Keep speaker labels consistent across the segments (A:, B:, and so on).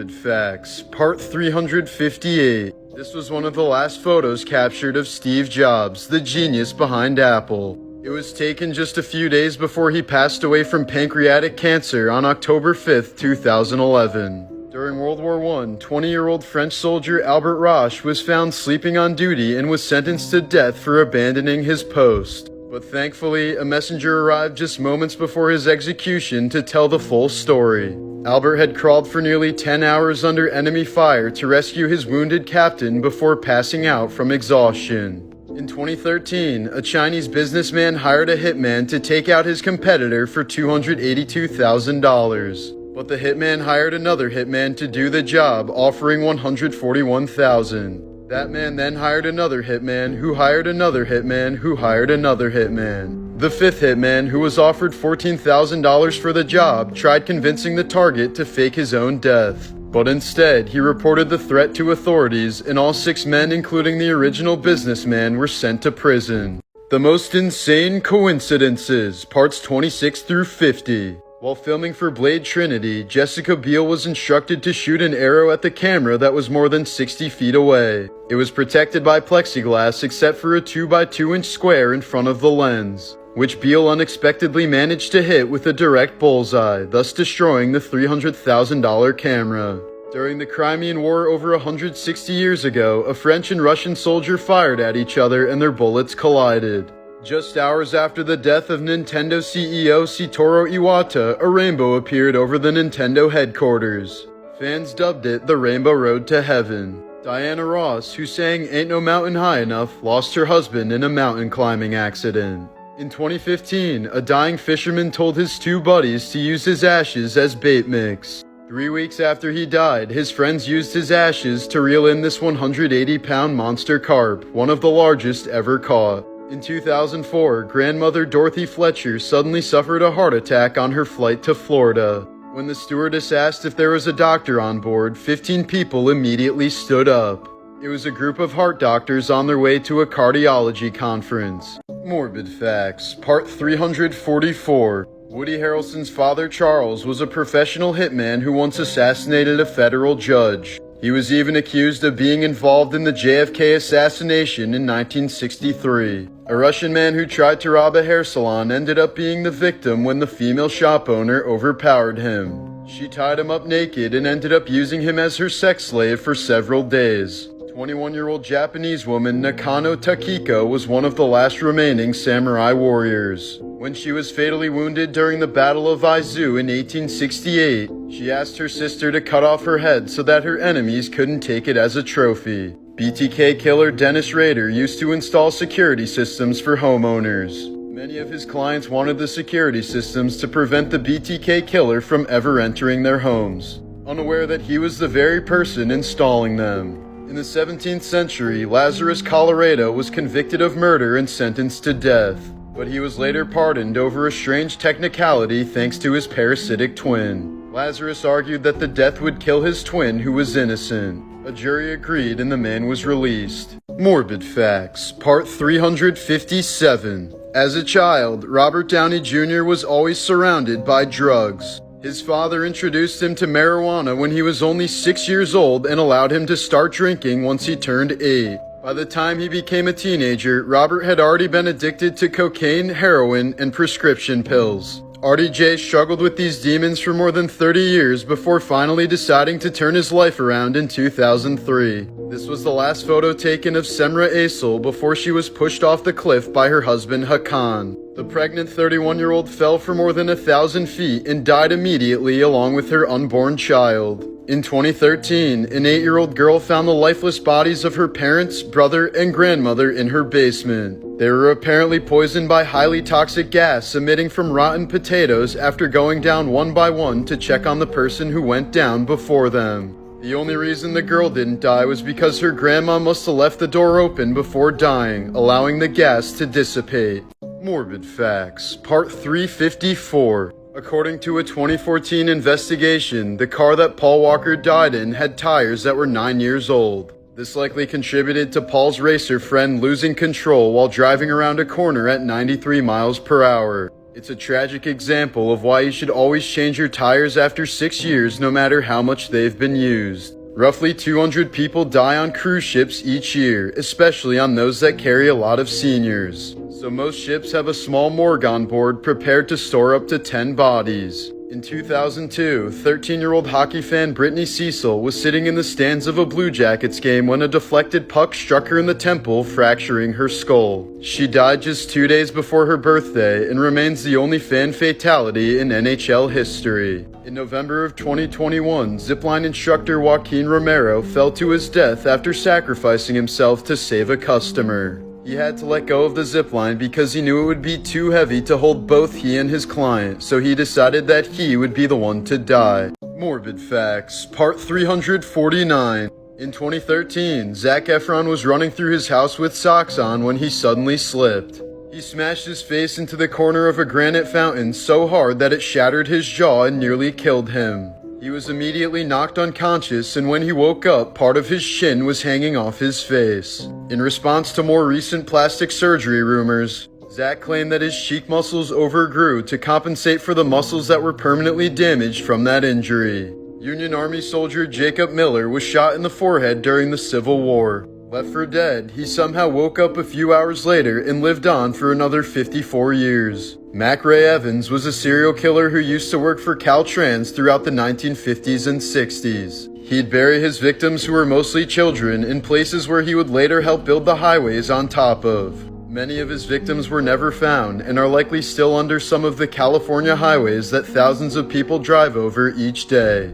A: Morbid Facts, Part 358. This was one of the last photos captured of Steve Jobs, the genius behind Apple. It was taken just a few days before he passed away from pancreatic cancer on October 5, 2011. During World War I, 20-year-old French soldier Albert Roche was found sleeping on duty and was sentenced to death for abandoning his post. But thankfully, a messenger arrived just moments before his execution to tell the full story. Albert had crawled for nearly 10 hours under enemy fire to rescue his wounded captain before passing out from exhaustion. In 2013, a Chinese businessman hired a hitman to take out his competitor for $282,000. But the hitman hired another hitman to do the job, offering $141,000. That man then hired another hitman, who hired another hitman, who hired another hitman. The fifth hitman, who was offered $14,000 for the job, tried convincing the target to fake his own death. But instead, he reported the threat to authorities, and all 6 men, including the original businessman, were sent to prison. The Most Insane Coincidences, Parts 26 through 50. While filming for Blade Trinity, Jessica Biel was instructed to shoot an arrow at the camera that was more than 60 feet away. It was protected by plexiglass except for a 2x2-inch square in front of the lens, which Biel unexpectedly managed to hit with a direct bullseye, thus destroying the $300,000 camera. During the Crimean War over 160 years ago, a French and Russian soldier fired at each other and their bullets collided. Just hours after the death of Nintendo CEO Satoru Iwata, a rainbow appeared over the Nintendo headquarters. Fans dubbed it the Rainbow Road to Heaven. Diana Ross, who sang Ain't No Mountain High Enough, lost her husband in a mountain climbing accident. In 2015, a dying fisherman told his 2 buddies to use his ashes as bait mix. 3 weeks after he died, his friends used his ashes to reel in this 180-pound monster carp, one of the largest ever caught. In 2004, grandmother Dorothy Fletcher suddenly suffered a heart attack on her flight to Florida. When the stewardess asked if there was a doctor on board, 15 people immediately stood up. It was a group of heart doctors on their way to a cardiology conference. Morbid Facts, Part 344. Woody Harrelson's father, Charles, was a professional hitman who once assassinated a federal judge. He was even accused of being involved in the JFK assassination in 1963. A Russian man who tried to rob a hair salon ended up being the victim when the female shop owner overpowered him. She tied him up naked and ended up using him as her sex slave for several days. 21-year-old Japanese woman Nakano Takiko was one of the last remaining samurai warriors. When she was fatally wounded during the Battle of Aizu in 1868, she asked her sister to cut off her head so that her enemies couldn't take it as a trophy. BTK killer Dennis Rader used to install security systems for homeowners. Many of his clients wanted the security systems to prevent the BTK killer from ever entering their homes, unaware that he was the very person installing them. In the 17th century, Lazarus Colorado was convicted of murder and sentenced to death, but he was later pardoned over a strange technicality thanks to his parasitic twin. Lazarus argued that the death would kill his twin, who was innocent. A jury agreed and the man was released. Morbid Facts, Part 357. As a child, Robert Downey Jr. was always surrounded by drugs. His father introduced him to marijuana when he was only 6 years old and allowed him to start drinking once he turned 8. By the time he became a teenager, Robert had already been addicted to cocaine, heroin, and prescription pills. RDJ struggled with these demons for more than 30 years before finally deciding to turn his life around in 2003. This was the last photo taken of Semra Aysel before she was pushed off the cliff by her husband Hakan. The pregnant 31-year-old fell for more than 1,000 feet and died immediately along with her unborn child. In 2013, an 8-year-old girl found the lifeless bodies of her parents, brother, and grandmother in her basement. They were apparently poisoned by highly toxic gas emitting from rotten potatoes after going down one by one to check on the person who went down before them. The only reason the girl didn't die was because her grandma must have left the door open before dying, allowing the gas to dissipate. Morbid Facts, Part 354. According to a 2014 investigation, the car that Paul Walker died in had tires that were 9 years old. This likely contributed to Paul's racer friend losing control while driving around a corner at 93 miles per hour. It's a tragic example of why you should always change your tires after 6 years no matter how much they've been used. Roughly 200 people die on cruise ships each year, especially on those that carry a lot of seniors. So most ships have a small morgue on board prepared to store up to 10 bodies. In 2002, 13-year-old hockey fan Brittany Cecil was sitting in the stands of a Blue Jackets game when a deflected puck struck her in the temple, fracturing her skull. She died just 2 days before her birthday and remains the only fan fatality in NHL history. In November of 2021, zipline instructor Joaquin Romero fell to his death after sacrificing himself to save a customer. He had to let go of the zipline because he knew it would be too heavy to hold both he and his client, so he decided that he would be the one to die. Morbid Facts, Part 349. In 2013, Zac Efron was running through his house with socks on when he suddenly slipped. He smashed his face into the corner of a granite fountain so hard that it shattered his jaw and nearly killed him. He was immediately knocked unconscious, and when he woke up, part of his chin was hanging off his face. In response to more recent plastic surgery rumors, Zac claimed that his cheek muscles overgrew to compensate for the muscles that were permanently damaged from that injury. Union Army soldier Jacob Miller was shot in the forehead during the Civil War. Left for dead, he somehow woke up a few hours later and lived on for another 54 years. Mac Ray Evans was a serial killer who used to work for Caltrans throughout the 1950s and 60s. He'd bury his victims, who were mostly children, in places where he would later help build the highways on top of. Many of his victims were never found and are likely still under some of the California highways that thousands of people drive over each day.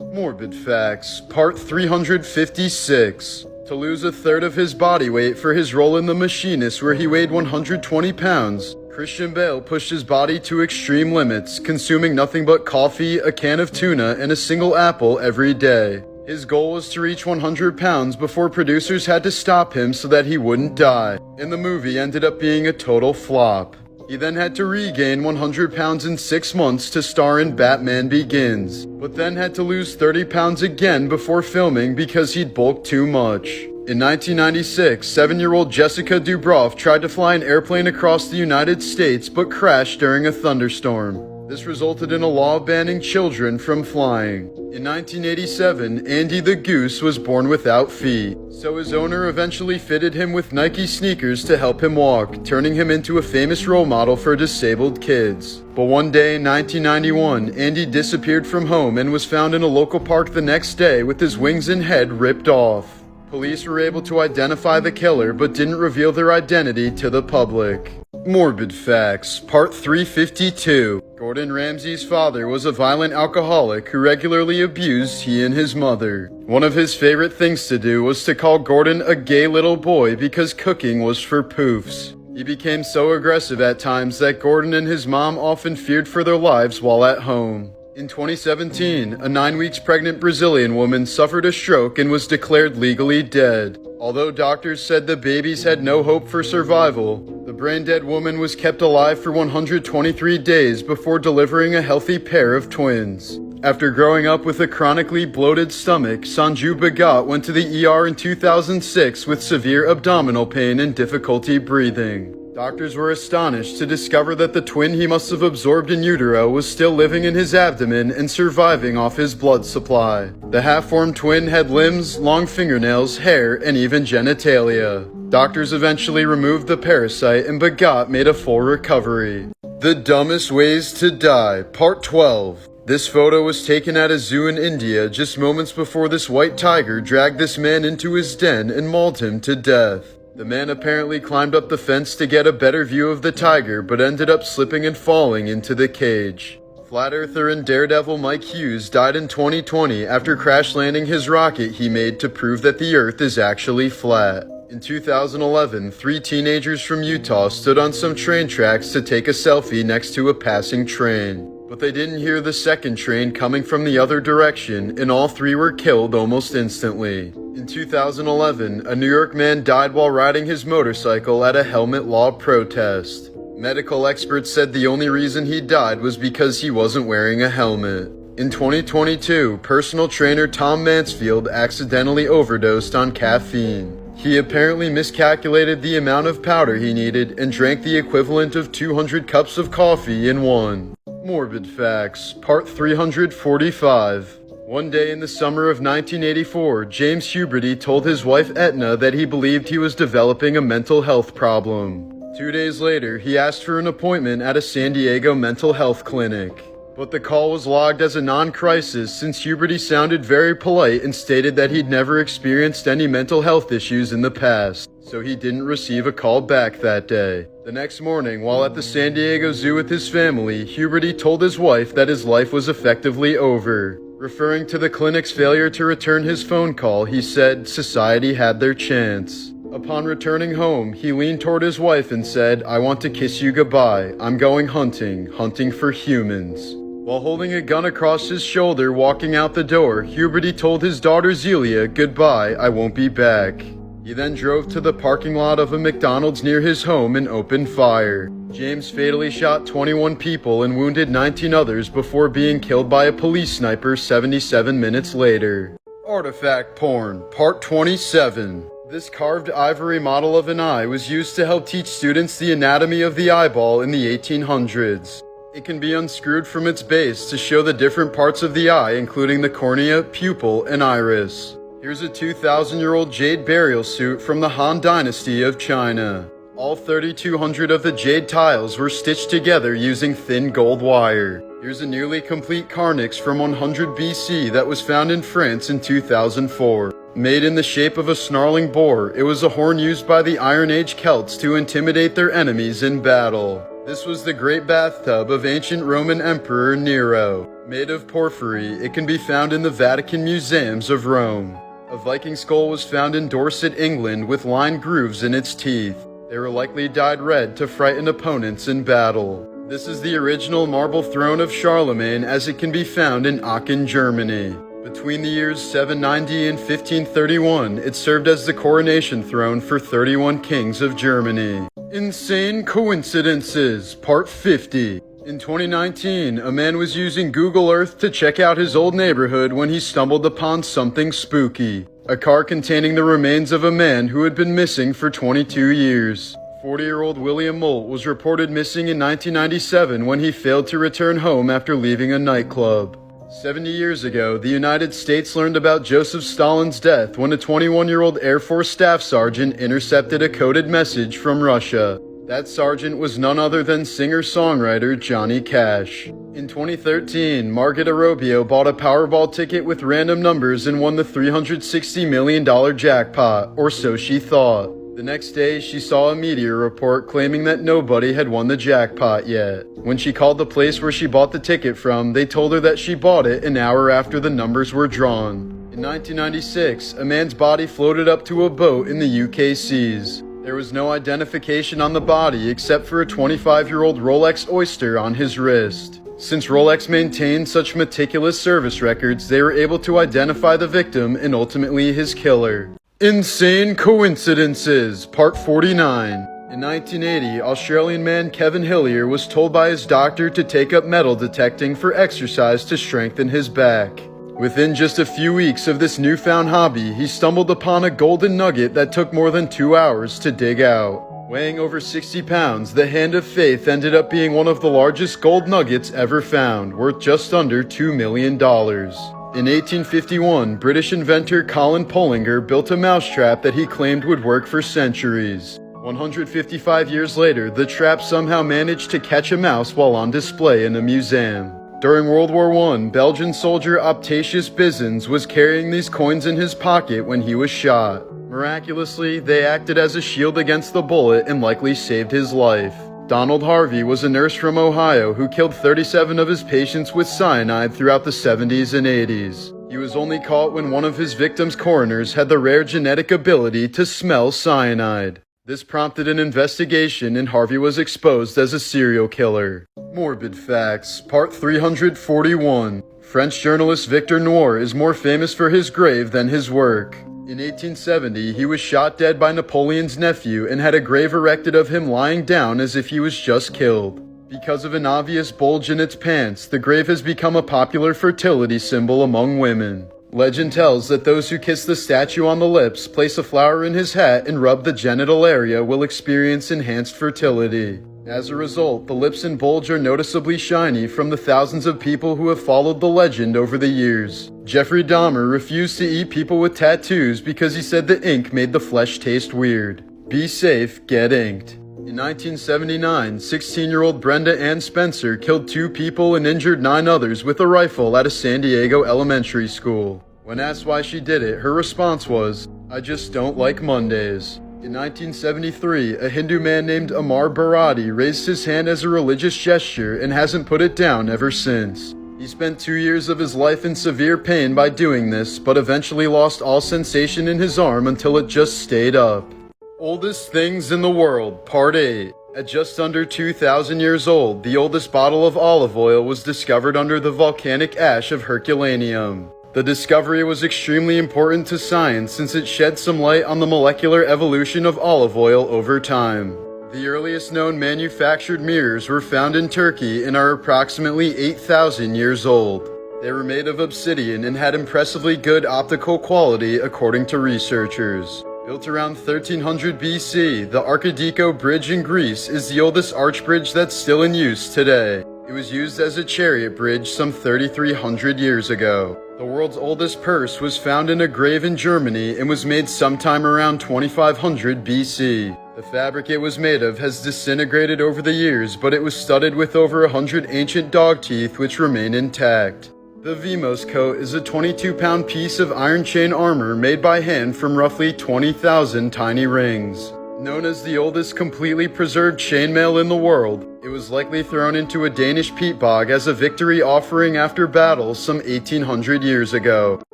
A: Morbid Facts, Part 356. To lose a third of his body weight for his role in The Machinist, where he weighed 120 pounds, Christian Bale pushed his body to extreme limits, consuming nothing but coffee, a can of tuna, and a single apple every day. His goal was to reach 100 pounds before producers had to stop him so that he wouldn't die, and the movie ended up being a total flop. He then had to regain 100 pounds in 6 months to star in Batman Begins, but then had to lose 30 pounds again before filming because he'd bulked too much. In 1996, 7-year-old Jessica Dubroff tried to fly an airplane across the United States but crashed during a thunderstorm. This resulted in a law banning children from flying. In 1987, Andy the Goose was born without feet, so his owner eventually fitted him with Nike sneakers to help him walk, turning him into a famous role model for disabled kids. But one day in 1991, Andy disappeared from home and was found in a local park the next day with his wings and head ripped off. Police were able to identify the killer but didn't reveal their identity to the public. Morbid Facts, Part 352. Gordon Ramsay's father was a violent alcoholic who regularly abused he and his mother. One of his favorite things to do was to call Gordon a gay little boy because cooking was for poofs. He became so aggressive at times that Gordon and his mom often feared for their lives while at home. In 2017, a 9 weeks pregnant Brazilian woman suffered a stroke and was declared legally dead. Although doctors said the babies had no hope for survival, the brain-dead woman was kept alive for 123 days before delivering a healthy pair of twins. After growing up with a chronically bloated stomach, Sanju Bhagat went to the ER in 2006 with severe abdominal pain and difficulty breathing. Doctors were astonished to discover that the twin he must have absorbed in utero was still living in his abdomen and surviving off his blood supply. The half-formed twin had limbs, long fingernails, hair, and even genitalia. Doctors eventually removed the parasite and Bhagat made a full recovery. The Dumbest Ways to Die, Part 12. This photo was taken at a zoo in India just moments before this white tiger dragged this man into his den and mauled him to death. The man apparently climbed up the fence to get a better view of the tiger, but ended up slipping and falling into the cage. Flat earther and daredevil Mike Hughes died in 2020 after crash landing his rocket he made to prove that the earth is actually flat. In 2011, 3 teenagers from Utah stood on some train tracks to take a selfie next to a passing train. But they didn't hear the second train coming from the other direction, and all 3 were killed almost instantly. In 2011, a New York man died while riding his motorcycle at a helmet law protest. Medical experts said the only reason he died was because he wasn't wearing a helmet. In 2022, personal trainer Tom Mansfield accidentally overdosed on caffeine. He apparently miscalculated the amount of powder he needed and drank the equivalent of 200 cups of coffee in one. Morbid Facts, Part 345. One day in the summer of 1984, James Huberty told his wife Etna that he believed he was developing a mental health problem. 2 days later, he asked for an appointment at a San Diego mental health clinic. But the call was logged as a non-crisis since Huberty sounded very polite and stated that he'd never experienced any mental health issues in the past, so he didn't receive a call back that day. The next morning, while at the San Diego Zoo with his family, Huberty told his wife that his life was effectively over. Referring to the clinic's failure to return his phone call, he said society had their chance. Upon returning home, he leaned toward his wife and said, "I want to kiss you goodbye. I'm going hunting for humans." While holding a gun across his shoulder walking out the door, Huberty told his daughter Zelia, "Goodbye, I won't be back." He then drove to the parking lot of a McDonald's near his home and opened fire. James fatally shot 21 people and wounded 19 others before being killed by a police sniper 77 minutes later. Artifact Porn, Part 27. This carved ivory model of an eye was used to help teach students the anatomy of the eyeball in the 1800s. It can be unscrewed from its base to show the different parts of the eye, including the cornea, pupil, and iris. Here's a 2,000-year-old jade burial suit from the Han Dynasty of China. All 3,200 of the jade tiles were stitched together using thin gold wire. Here's a nearly complete carnix from 100 BC that was found in France in 2004. Made in the shape of a snarling boar, it was a horn used by the Iron Age Celts to intimidate their enemies in battle. This was the great bathtub of ancient Roman Emperor Nero. Made of porphyry, it can be found in the Vatican museums of Rome. A Viking skull was found in Dorset, England, with lined grooves in its teeth. They were likely dyed red to frighten opponents in battle. This is the original marble throne of Charlemagne as it can be found in Aachen, Germany. Between the years 790 and 1531, it served as the coronation throne for 31 kings of Germany. Insane Coincidences, Part 50. In 2019, a man was using Google Earth to check out his old neighborhood when he stumbled upon something spooky. A car containing the remains of a man who had been missing for 22 years. 40-year-old William Molt was reported missing in 1997 when he failed to return home after leaving a nightclub. 70 years ago, the United States learned about Joseph Stalin's death when a 21-year-old Air Force staff sergeant intercepted a coded message from Russia. That sergeant was none other than singer-songwriter Johnny Cash. In 2013, Margaret Arobio bought a Powerball ticket with random numbers and won the $360 million jackpot, or so she thought. The next day, she saw a media report claiming that nobody had won the jackpot yet. When she called the place where she bought the ticket from, they told her that she bought it an hour after the numbers were drawn. In 1996, a man's body floated up to a boat in the UK seas. There was no identification on the body except for a 25-year-old Rolex Oyster on his wrist. Since Rolex maintained such meticulous service records, they were able to identify the victim and ultimately his killer. Insane Coincidences, Part 49. In 1980, Australian man Kevin Hillier was told by his doctor to take up metal detecting for exercise to strengthen his back. Within just a few weeks of this newfound hobby, he stumbled upon a golden nugget that took more than 2 hours to dig out. Weighing over 60 pounds, the Hand of Faith ended up being one of the largest gold nuggets ever found, worth just under $2 million. In 1851, British inventor Colin Pollinger built a mousetrap that he claimed would work for centuries. 155 years later, the trap somehow managed to catch a mouse while on display in a museum. During World War I, Belgian soldier Optatius Bizens was carrying these coins in his pocket when he was shot. Miraculously, they acted as a shield against the bullet and likely saved his life. Donald Harvey was a nurse from Ohio who killed 37 of his patients with cyanide throughout the 70s and 80s. He was only caught when one of his victims' coroners had the rare genetic ability to smell cyanide. This prompted an investigation and Harvey was exposed as a serial killer. Morbid Facts, Part 341. French journalist Victor Noir is more famous for his grave than his work. In 1870, he was shot dead by Napoleon's nephew and had a grave erected of him lying down as if he was just killed. Because of an obvious bulge in its pants, the grave has become a popular fertility symbol among women. Legend tells that those who kiss the statue on the lips, place a flower in his hat, and rub the genital area will experience enhanced fertility. As a result, the lips and bulge are noticeably shiny from the thousands of people who have followed the legend over the years. Jeffrey Dahmer refused to eat people with tattoos because he said the ink made the flesh taste weird. Be safe, get inked. In 1979, 16-year-old Brenda Ann Spencer killed 2 people and injured 9 others with a rifle at a San Diego elementary school. When asked why she did it, her response was, "I just don't like Mondays." In 1973, a Hindu man named Amar Bharati raised his hand as a religious gesture and hasn't put it down ever since. He spent 2 years of his life in severe pain by doing this, but eventually lost all sensation in his arm until it just stayed up. Oldest things in the world, Part 8. At just under 2,000 years old, the oldest bottle of olive oil was discovered under the volcanic ash of Herculaneum. The discovery was extremely important to science since it shed some light on the molecular evolution of olive oil over time. The earliest known manufactured mirrors were found in Turkey and are approximately 8,000 years old. They were made of obsidian and had impressively good optical quality according to researchers. Built around 1300 BC, the Archidiko Bridge in Greece is the oldest arch bridge that's still in use today. It was used as a chariot bridge some 3,300 years ago. The world's oldest purse was found in a grave in Germany and was made sometime around 2500 BC. The fabric it was made of has disintegrated over the years, but it was studded with over 100 ancient dog teeth which remain intact. The Vimos coat is a 22-pound piece of iron chain armor made by hand from roughly 20,000 tiny rings. Known as the oldest completely preserved chainmail in the world, it was likely thrown into a Danish peat bog as a victory offering after battle some 1,800 years ago.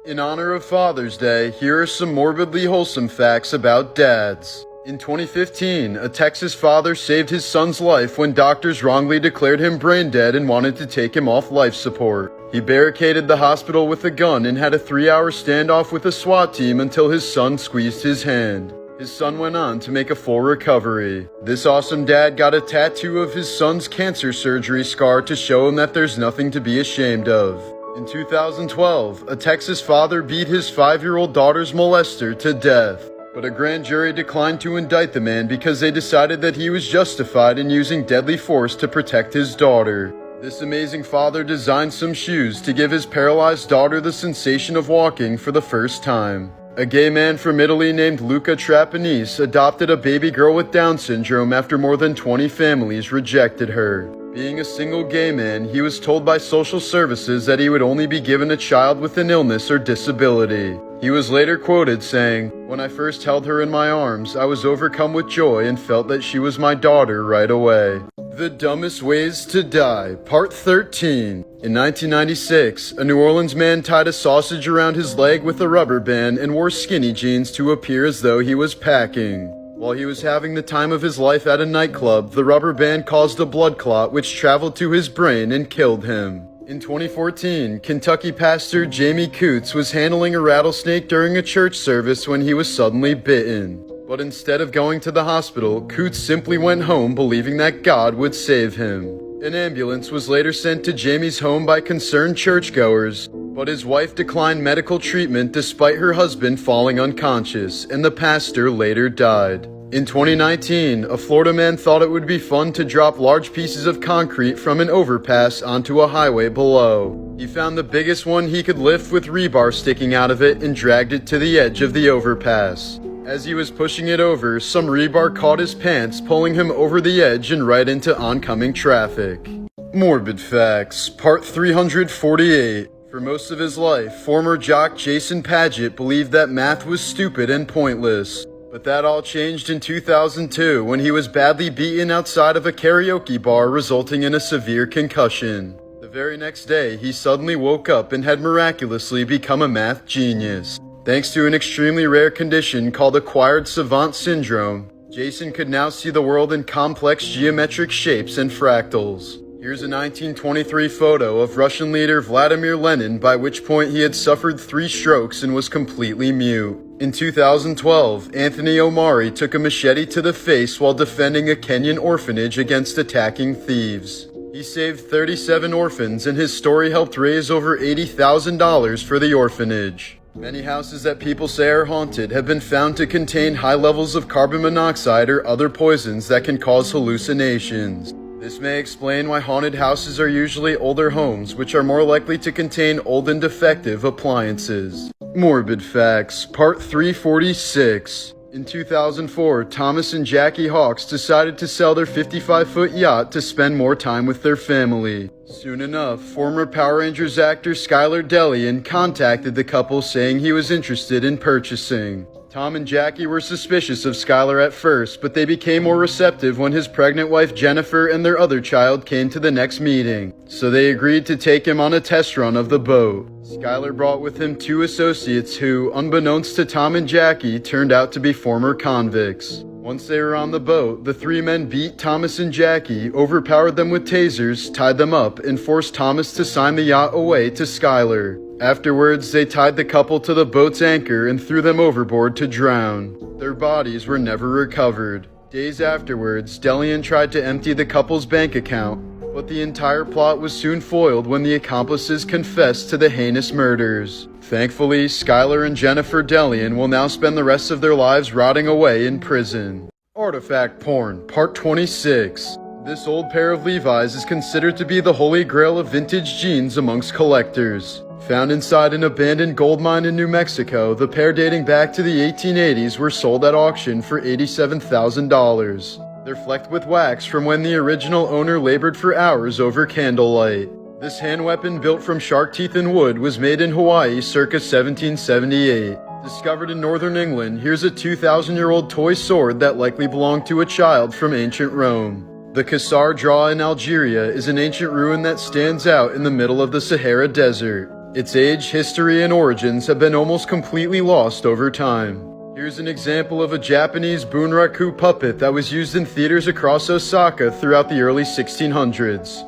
A: In honor of Father's Day, here are some morbidly wholesome facts about dads. In 2015, a Texas father saved his son's life when doctors wrongly declared him brain dead and wanted to take him off life support. He barricaded the hospital with a gun and had a 3-hour standoff with a SWAT team until his son squeezed his hand. His son went on to make a full recovery. This awesome dad got a tattoo of his son's cancer surgery scar to show him that there's nothing to be ashamed of. In 2012, a Texas father beat his 5-year-old daughter's molester to death. But a grand jury declined to indict the man because they decided that he was justified in using deadly force to protect his daughter. This amazing father designed some shoes to give his paralyzed daughter the sensation of walking for the first time. A gay man from Italy named Luca Trapanese adopted a baby girl with Down syndrome after more than 20 families rejected her. Being a single gay man, he was told by social services that he would only be given a child with an illness or disability. He was later quoted saying, "When I first held her in my arms, I was overcome with joy and felt that she was my daughter right away." The Dumbest Ways to Die, Part 13. In 1996, a New Orleans man tied a sausage around his leg with a rubber band and wore skinny jeans to appear as though he was packing. While he was having the time of his life at a nightclub, the rubber band caused a blood clot which traveled to his brain and killed him. In 2014, Kentucky pastor Jamie Coots was handling a rattlesnake during a church service when he was suddenly bitten. But instead of going to the hospital, Coots simply went home believing that God would save him. An ambulance was later sent to Jamie's home by concerned churchgoers, but his wife declined medical treatment despite her husband falling unconscious, and the pastor later died. In 2019, a Florida man thought it would be fun to drop large pieces of concrete from an overpass onto a highway below. He found the biggest one he could lift with rebar sticking out of it and dragged it to the edge of the overpass. As he was pushing it over, some rebar caught his pants, pulling him over the edge and right into oncoming traffic. Morbid Facts, Part 348. For most of his life, former jock Jason Padgett believed that math was stupid and pointless. But that all changed in 2002 when he was badly beaten outside of a karaoke bar, resulting in a severe concussion. The very next day, he suddenly woke up and had miraculously become a math genius. Thanks to an extremely rare condition called acquired savant syndrome, Jason could now see the world in complex geometric shapes and fractals. Here's a 1923 photo of Russian leader Vladimir Lenin, by which point he had suffered 3 strokes and was completely mute. In 2012, Anthony Omari took a machete to the face while defending a Kenyan orphanage against attacking thieves. He saved 37 orphans, and his story helped raise over $80,000 for the orphanage. Many houses that people say are haunted have been found to contain high levels of carbon monoxide or other poisons that can cause hallucinations. This may explain why haunted houses are usually older homes, which are more likely to contain old and defective appliances. Morbid Facts, Part 346. In 2004, Thomas and Jackie Hawks decided to sell their 55-foot yacht to spend more time with their family. Soon enough, former Power Rangers actor Skylar Delian contacted the couple saying he was interested in purchasing. Tom and Jackie were suspicious of Skylar at first, but they became more receptive when his pregnant wife Jennifer and their other child came to the next meeting, so they agreed to take him on a test run of the boat. Skylar brought with him 2 associates who, unbeknownst to Tom and Jackie, turned out to be former convicts. Once they were on the boat, the 3 men beat Thomas and Jackie, overpowered them with tasers, tied them up, and forced Thomas to sign the yacht away to Skylar. Afterwards, they tied the couple to the boat's anchor and threw them overboard to drown. Their bodies were never recovered. Days afterwards, Delian tried to empty the couple's bank account, but the entire plot was soon foiled when the accomplices confessed to the heinous murders. Thankfully, Skylar and Jennifer Delian will now spend the rest of their lives rotting away in prison. Artifact Porn, Part 26. This old pair of Levi's is considered to be the holy grail of vintage jeans amongst collectors. Found inside an abandoned gold mine in New Mexico, the pair dating back to the 1880s were sold at auction for $87,000. They're flecked with wax from when the original owner labored for hours over candlelight. This hand weapon built from shark teeth and wood was made in Hawaii circa 1778. Discovered in northern England, here's a 2,000-year-old toy sword that likely belonged to a child from ancient Rome. The Kassar Draw in Algeria is an ancient ruin that stands out in the middle of the Sahara Desert. Its age, history, and origins have been almost completely lost over time. Here's an example of a Japanese bunraku puppet that was used in theaters across Osaka throughout the early 1600s.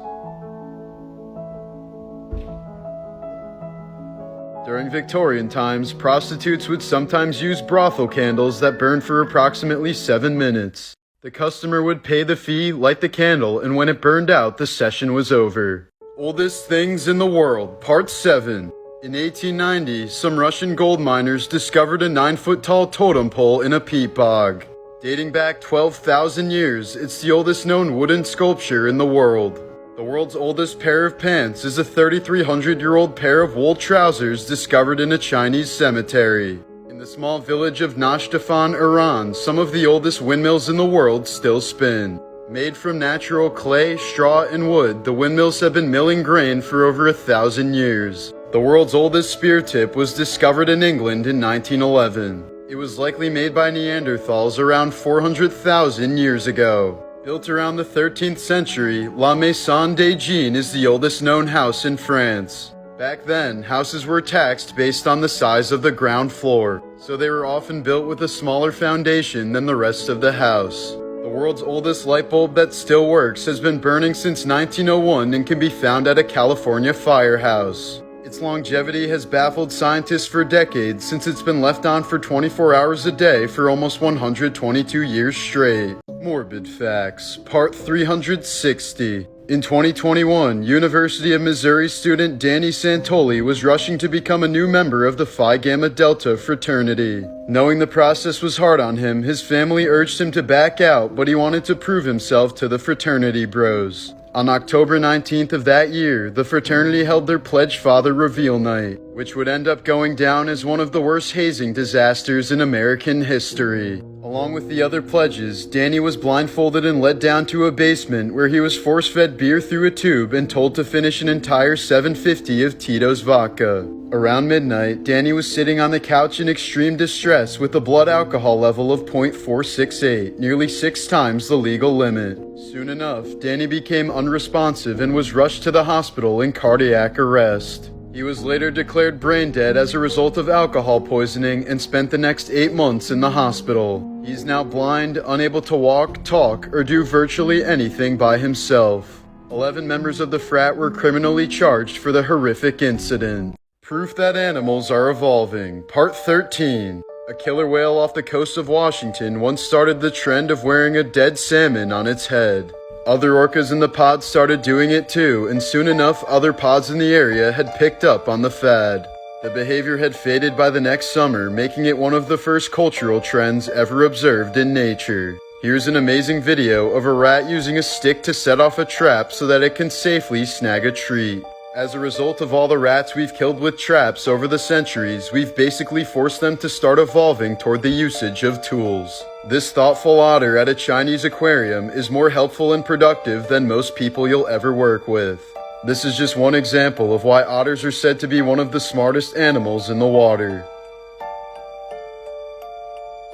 A: During Victorian times, prostitutes would sometimes use brothel candles that burned for approximately 7 minutes. The customer would pay the fee, light the candle, and when it burned out, the session was over. Oldest Things in the World, Part 7. In 1890, some Russian gold miners discovered a 9-foot-tall totem pole in a peat bog. Dating back 12,000 years, it's the oldest known wooden sculpture in the world. The world's oldest pair of pants is a 3,300-year-old pair of wool trousers discovered in a Chinese cemetery. In the small village of Nashdafan, Iran, some of the oldest windmills in the world still spin. Made from natural clay, straw, and wood, the windmills have been milling grain for over 1,000 years. The world's oldest spear tip was discovered in England in 1911. It was likely made by Neanderthals around 400,000 years ago. Built around the 13th century, La Maison des Jeans is the oldest known house in France. Back then, houses were taxed based on the size of the ground floor, so they were often built with a smaller foundation than the rest of the house. The world's oldest light bulb that still works has been burning since 1901 and can be found at a California firehouse. Its longevity has baffled scientists for decades since it's been left on for 24 hours a day for almost 122 years straight. Morbid Facts, Part 360. In 2021, University of Missouri student Danny Santoli was rushing to become a new member of the Phi Gamma Delta fraternity. Knowing the process was hard on him, his family urged him to back out, but he wanted to prove himself to the fraternity bros. On October 19th of that year, the fraternity held their Pledge Father Reveal Night, which would end up going down as one of the worst hazing disasters in American history. Along with the other pledges, Danny was blindfolded and led down to a basement where he was force-fed beer through a tube and told to finish an entire 750 of Tito's vodka. Around midnight, Danny was sitting on the couch in extreme distress with a blood alcohol level of .468, nearly 6 times the legal limit. Soon enough, Danny became unresponsive and was rushed to the hospital in cardiac arrest. He was later declared brain dead as a result of alcohol poisoning and spent the next 8 months in the hospital. He's now blind, unable to walk, talk, or do virtually anything by himself. 11 members of the frat were criminally charged for the horrific incident. Proof that animals are evolving, Part 13. A killer whale off the coast of Washington once started the trend of wearing a dead salmon on its head. Other orcas in the pod started doing it too, and soon enough other pods in the area had picked up on the fad. The behavior had faded by the next summer, making it one of the first cultural trends ever observed in nature. Here's an amazing video of a rat using a stick to set off a trap so that it can safely snag a treat. As a result of all the rats we've killed with traps over the centuries, we've basically forced them to start evolving toward the usage of tools. This thoughtful otter at a Chinese aquarium is more helpful and productive than most people you'll ever work with. This is just one example of why otters are said to be one of the smartest animals in the water.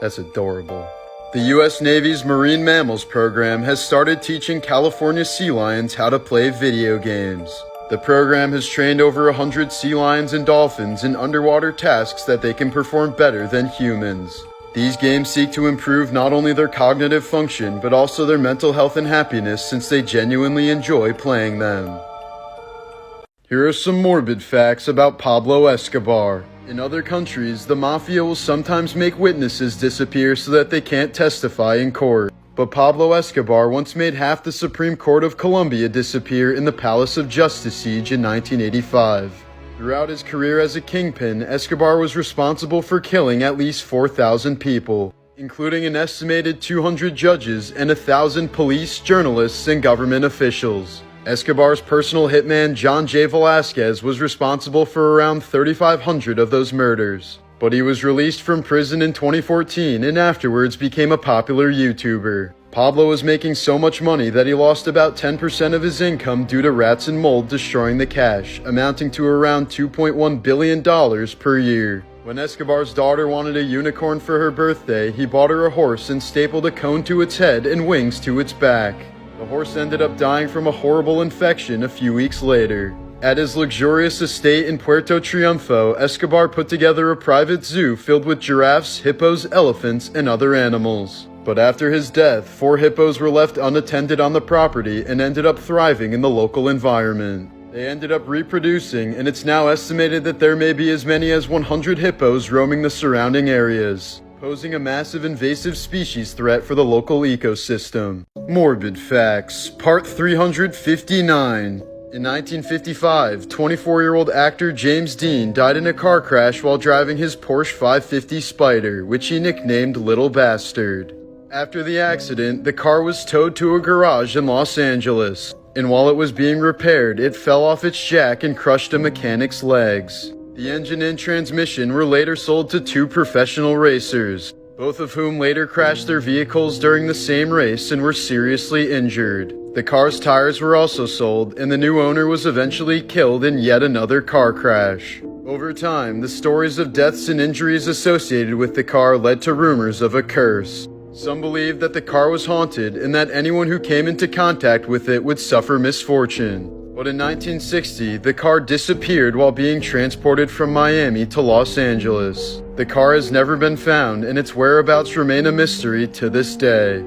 A: That's adorable. The U.S. Navy's Marine Mammals program has started teaching California sea lions how to play video games. The program has trained over 100 sea lions and dolphins in underwater tasks that they can perform better than humans. These games seek to improve not only their cognitive function, but also their mental health and happiness, since they genuinely enjoy playing them. Here are some morbid facts about Pablo Escobar. In other countries, the mafia will sometimes make witnesses disappear so that they can't testify in court. But Pablo Escobar once made half the Supreme Court of Colombia disappear in the Palace of Justice siege in 1985. Throughout his career as a kingpin, Escobar was responsible for killing at least 4,000 people, including an estimated 200 judges and 1,000 police, journalists, and government officials. Escobar's personal hitman John J. Velasquez was responsible for around 3,500 of those murders. But he was released from prison in 2014 and afterwards became a popular YouTuber. Pablo was making so much money that he lost about 10% of his income due to rats and mold destroying the cash, amounting to around $2.1 billion per year. When Escobar's daughter wanted a unicorn for her birthday, he bought her a horse and stapled a cone to its head and wings to its back. The horse ended up dying from a horrible infection a few weeks later. At his luxurious estate in Puerto Triunfo, Escobar put together a private zoo filled with giraffes, hippos, elephants, and other animals. But after his death, 4 hippos were left unattended on the property and ended up thriving in the local environment. They ended up reproducing, and it's now estimated that there may be as many as 100 hippos roaming the surrounding areas, posing a massive invasive species threat for the local ecosystem. Morbid Facts, Part 359. In 1955, 24-year-old actor James Dean died in a car crash while driving his Porsche 550 Spider, which he nicknamed Little Bastard. After the accident, the car was towed to a garage in Los Angeles, and while it was being repaired, it fell off its jack and crushed a mechanic's legs. The engine and transmission were later sold to 2 professional racers, both of whom later crashed their vehicles during the same race and were seriously injured. The car's tires were also sold, and the new owner was eventually killed in yet another car crash. Over time, the stories of deaths and injuries associated with the car led to rumors of a curse. Some believed that the car was haunted and that anyone who came into contact with it would suffer misfortune. But in 1960, the car disappeared while being transported from Miami to Los Angeles. The car has never been found, and its whereabouts remain a mystery to this day.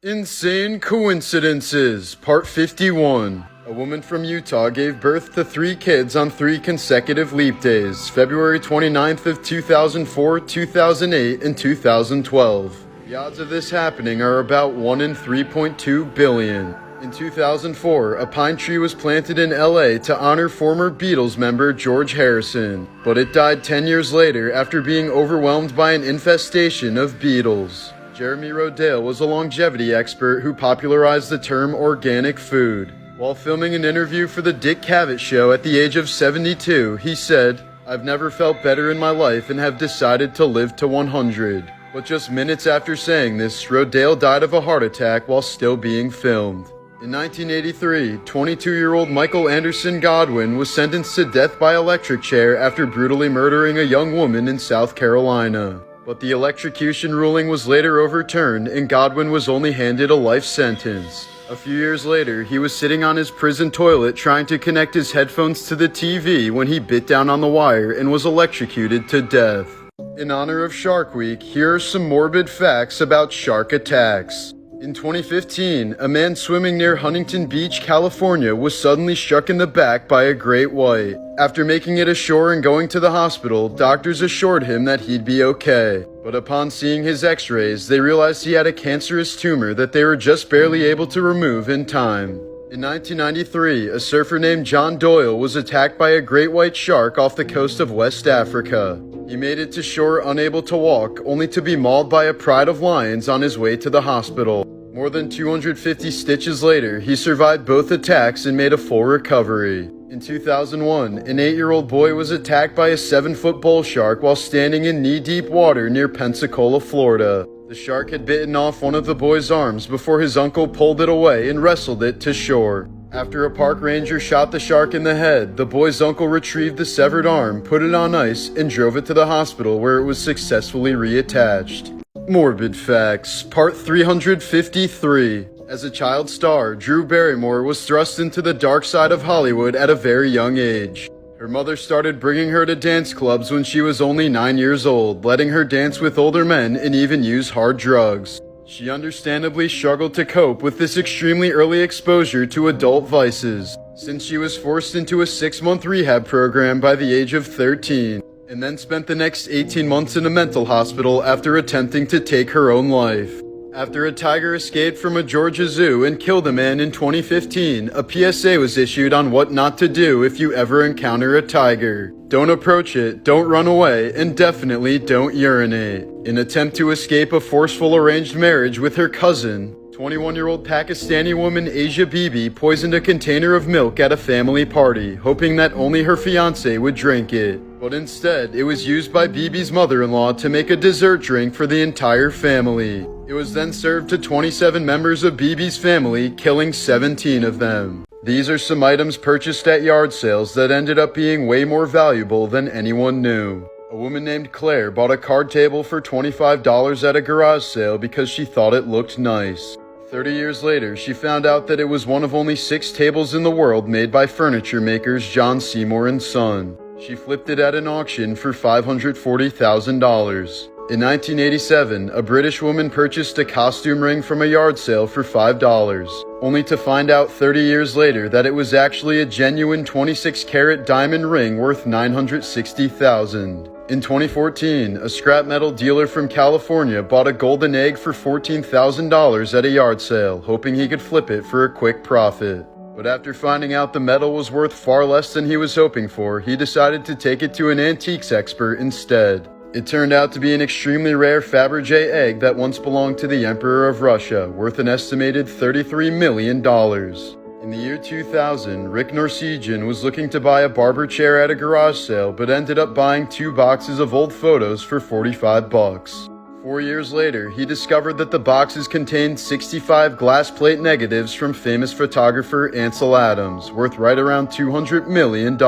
A: Insane Coincidences, Part 51. A woman from Utah gave birth to 3 kids on 3 consecutive leap days, February 29th of 2004, 2008, and 2012. The odds of this happening are about 1 in 3.2 billion. In 2004, a pine tree was planted in LA to honor former Beatles member George Harrison, but it died 10 years later after being overwhelmed by an infestation of beetles. Jeremy Rodale was a longevity expert who popularized the term organic food. While filming an interview for the Dick Cavett Show at the age of 72, he said, "I've never felt better in my life and have decided to live to 100. But just minutes after saying this, Rodale died of a heart attack while still being filmed. In 1983, 22-year-old Michael Anderson Godwin was sentenced to death by electric chair after brutally murdering a young woman in South Carolina. But the electrocution ruling was later overturned and Godwin was only handed a life sentence. A few years later, he was sitting on his prison toilet trying to connect his headphones to the TV when he bit down on the wire and was electrocuted to death. In honor of Shark Week, here are some morbid facts about shark attacks. In 2015, a man swimming near Huntington Beach, California was suddenly struck in the back by a great white. After making it ashore and going to the hospital, doctors assured him that he'd be okay. But upon seeing his x-rays, they realized he had a cancerous tumor that they were just barely able to remove in time. In 1993, a surfer named John Doyle was attacked by a great white shark off the coast of West Africa. He made it to shore unable to walk, only to be mauled by a pride of lions on his way to the hospital. More than 250 stitches later, he survived both attacks and made a full recovery. In 2001, an 8-year-old boy was attacked by a 7-foot bull shark while standing in knee-deep water near Pensacola, Florida. The shark had bitten off one of the boy's arms before his uncle pulled it away and wrestled it to shore. After a park ranger shot the shark in the head, the boy's uncle retrieved the severed arm, put it on ice, and drove it to the hospital where it was successfully reattached. Morbid Facts, Part 353. As a child star, Drew Barrymore was thrust into the dark side of Hollywood at a very young age. Her mother started bringing her to dance clubs when she was only 9 years old, letting her dance with older men and even use hard drugs. She understandably struggled to cope with this extremely early exposure to adult vices, since she was forced into a 6-month rehab program by the age of 13, and then spent the next 18 months in a mental hospital after attempting to take her own life. After a tiger escaped from a Georgia zoo and killed a man in 2015, a PSA was issued on what not to do if you ever encounter a tiger. Don't approach it, don't run away, and definitely don't urinate. In an attempt to escape a forceful arranged marriage with her cousin, 21-year-old Pakistani woman Asia Bibi poisoned a container of milk at a family party, hoping that only her fiancé would drink it. But instead, it was used by Bibi's mother-in-law to make a dessert drink for the entire family. It was then served to 27 members of Bibi's family, killing 17 of them. These are some items purchased at yard sales that ended up being way more valuable than anyone knew. A woman named Claire bought a card table for $25 at a garage sale because she thought it looked nice. 30 years later, she found out that it was one of only 6 tables in the world made by furniture makers John Seymour and Son. She flipped it at an auction for $540,000. In 1987, a British woman purchased a costume ring from a yard sale for $5, only to find out 30 years later that it was actually a genuine 26-carat diamond ring worth $960,000. In 2014, a scrap metal dealer from California bought a golden egg for $14,000 at a yard sale, hoping he could flip it for a quick profit. But after finding out the metal was worth far less than he was hoping for, he decided to take it to an antiques expert instead. It turned out to be an extremely rare Fabergé egg that once belonged to the Emperor of Russia, worth an estimated $33 million. In the year 2000, Rick Norsegian was looking to buy a barber chair at a garage sale, but ended up buying 2 boxes of old photos for $45. 4 years later, he discovered that the boxes contained 65 glass plate negatives from famous photographer Ansel Adams, worth right around $200 million.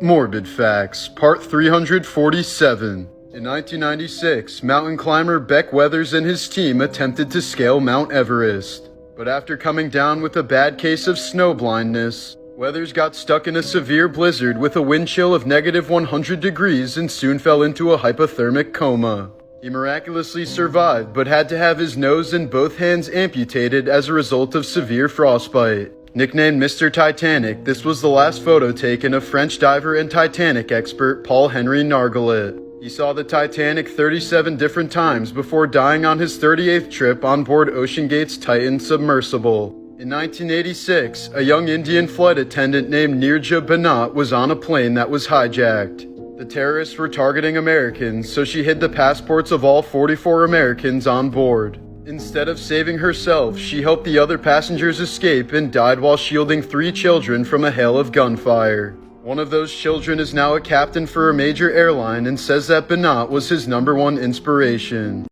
A: Morbid Facts, Part 347. In 1996, mountain climber Beck Weathers and his team attempted to scale Mount Everest. But after coming down with a bad case of snow blindness, Weathers got stuck in a severe blizzard with a wind chill of -100 degrees and soon fell into a hypothermic coma. He miraculously survived, but had to have his nose and both hands amputated as a result of severe frostbite. Nicknamed Mr. Titanic, this was the last photo taken of French diver and Titanic expert Paul-Henri Nargeolet. He saw the Titanic 37 different times before dying on his 38th trip on board OceanGate's Titan submersible. In 1986, a young Indian flight attendant named Nirja Banat was on a plane that was hijacked. The terrorists were targeting Americans, so she hid the passports of all 44 Americans on board. Instead of saving herself, she helped the other passengers escape and died while shielding 3 children from a hail of gunfire. One of those children is now a captain for a major airline and says that Banat was his #1 inspiration.